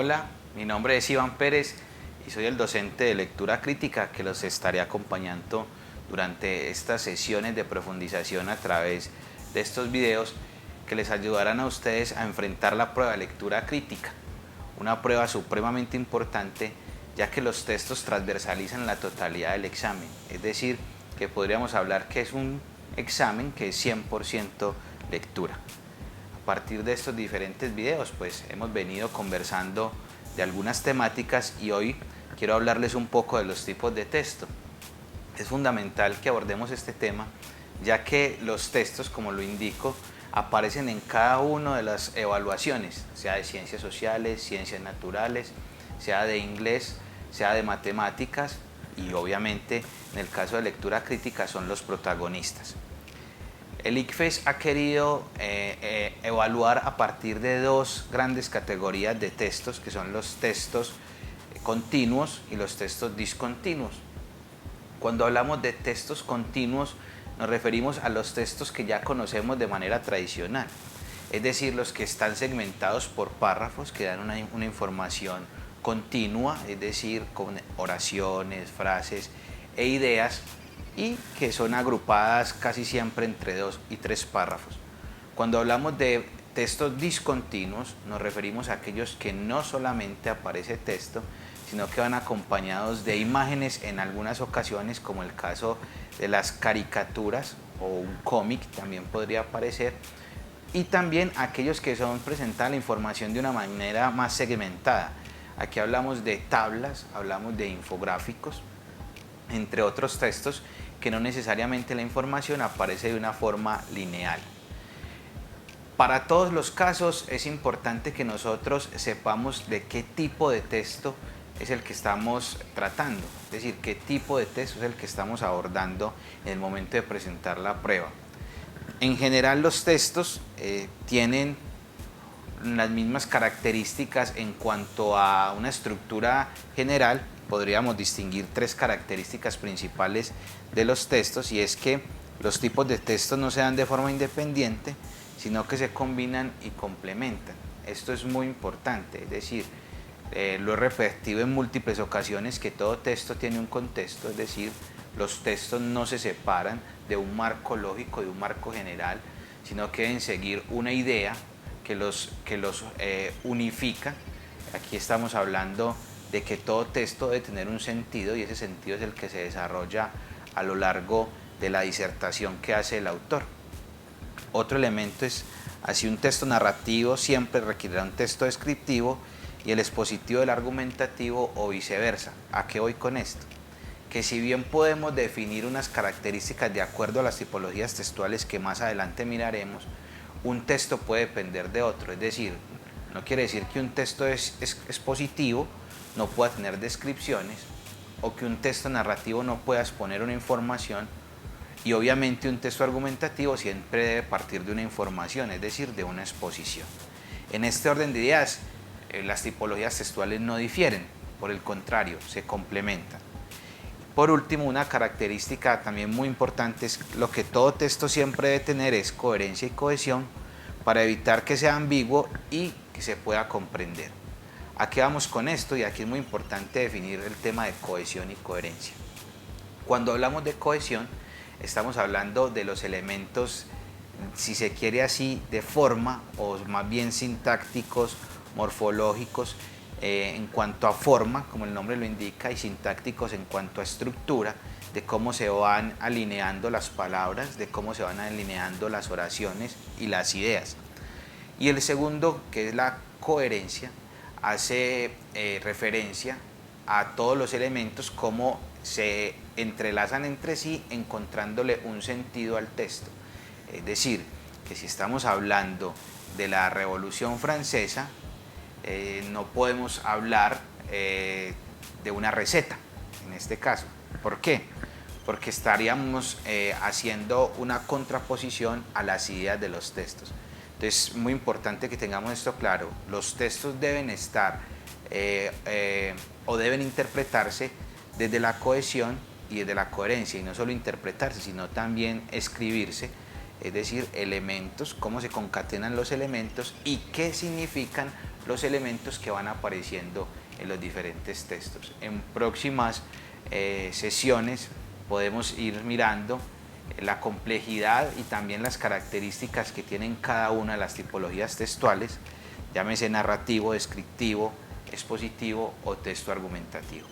Hola, mi nombre es Iván Pérez y soy el docente de lectura crítica que los estaré acompañando durante estas sesiones de profundización a través de estos videos que les ayudarán a ustedes a enfrentar la prueba de lectura crítica, una prueba supremamente importante ya que los textos transversalizan la totalidad del examen, es decir, que podríamos hablar que es un examen que es 100% lectura. A partir de estos diferentes videos pues hemos venido conversando de algunas temáticas y hoy quiero hablarles un poco de los tipos de texto. Es fundamental que abordemos este tema ya que los textos, como lo indico, aparecen en cada una de las evaluaciones, sea de ciencias sociales, ciencias naturales, sea de inglés, sea de matemáticas y obviamente en el caso de lectura crítica son los protagonistas. El ICFES ha querido evaluar a partir de dos grandes categorías de textos, que son los textos continuos y los textos discontinuos. Cuando hablamos de textos continuos, nos referimos a los textos que ya conocemos de manera tradicional, es decir, los que están segmentados por párrafos, que dan una información continua, es decir, con oraciones, frases e ideas, y que son agrupadas casi siempre entre 2 y 3 párrafos. Cuando hablamos de textos discontinuos, nos referimos a aquellos que no solamente aparece texto, sino que van acompañados de imágenes en algunas ocasiones, como el caso de las caricaturas o un cómic también podría aparecer, y también aquellos que son presentar la información de una manera más segmentada. Aquí hablamos de tablas, hablamos de infográficos, entre otros textos que no necesariamente la información aparece de una forma lineal. Para todos los casos es importante que nosotros sepamos de qué tipo de texto es el que estamos tratando, es decir, qué tipo de texto es el que estamos abordando en el momento de presentar la prueba. En general los textos tienen las mismas características en cuanto a una estructura general. Podríamos distinguir tres características principales de los textos, y es que los tipos de textos no se dan de forma independiente, sino que se combinan y complementan. Esto es muy importante, es decir, lo he repetido en múltiples ocasiones que todo texto tiene un contexto, es decir, los textos no se separan de un marco lógico, de un marco general, sino que deben seguir una idea que los unifica. Aquí estamos hablando de que todo texto debe tener un sentido, y ese sentido es el que se desarrolla a lo largo de la disertación que hace el autor. Otro elemento es, así un texto narrativo siempre requerirá un texto descriptivo y el expositivo del argumentativo, o viceversa. ¿A qué voy con esto? Que si bien podemos definir unas características de acuerdo a las tipologías textuales que más adelante miraremos, un texto puede depender de otro, es decir, no quiere decir que un texto expositivo no pueda tener descripciones, o que un texto narrativo no pueda exponer una información, y obviamente un texto argumentativo siempre debe partir de una información, es decir, de una exposición. En este orden de ideas, las tipologías textuales no difieren, por el contrario, se complementan. Por último, una característica también muy importante es lo que todo texto siempre debe tener, es coherencia y cohesión, para evitar que sea ambiguo y que se pueda comprender. ¿A qué vamos con esto? Y aquí es muy importante definir el tema de cohesión y coherencia. Cuando hablamos de cohesión, estamos hablando de los elementos, si se quiere así, de forma, o más bien sintácticos, morfológicos, en cuanto a forma, como el nombre lo indica, y sintácticos en cuanto a estructura, de cómo se van alineando las palabras, de cómo se van alineando las oraciones y las ideas. Y el segundo, que es la coherencia, hace referencia a todos los elementos, cómo se entrelazan entre sí, encontrándole un sentido al texto. Es decir, que si estamos hablando de la Revolución Francesa, no podemos hablar de una receta, en este caso. ¿Por qué? Porque estaríamos haciendo una contraposición a las ideas de los textos. Entonces, es muy importante que tengamos esto claro. Los textos deben estar o deben interpretarse desde la cohesión y desde la coherencia, y no solo interpretarse, sino también escribirse es decir, elementos, cómo se concatenan los elementos y qué significan los elementos que van apareciendo en los diferentes textos. En próximas sesiones podemos ir mirando la complejidad y también las características que tienen cada una de las tipologías textuales, llámese narrativo, descriptivo, expositivo o texto argumentativo.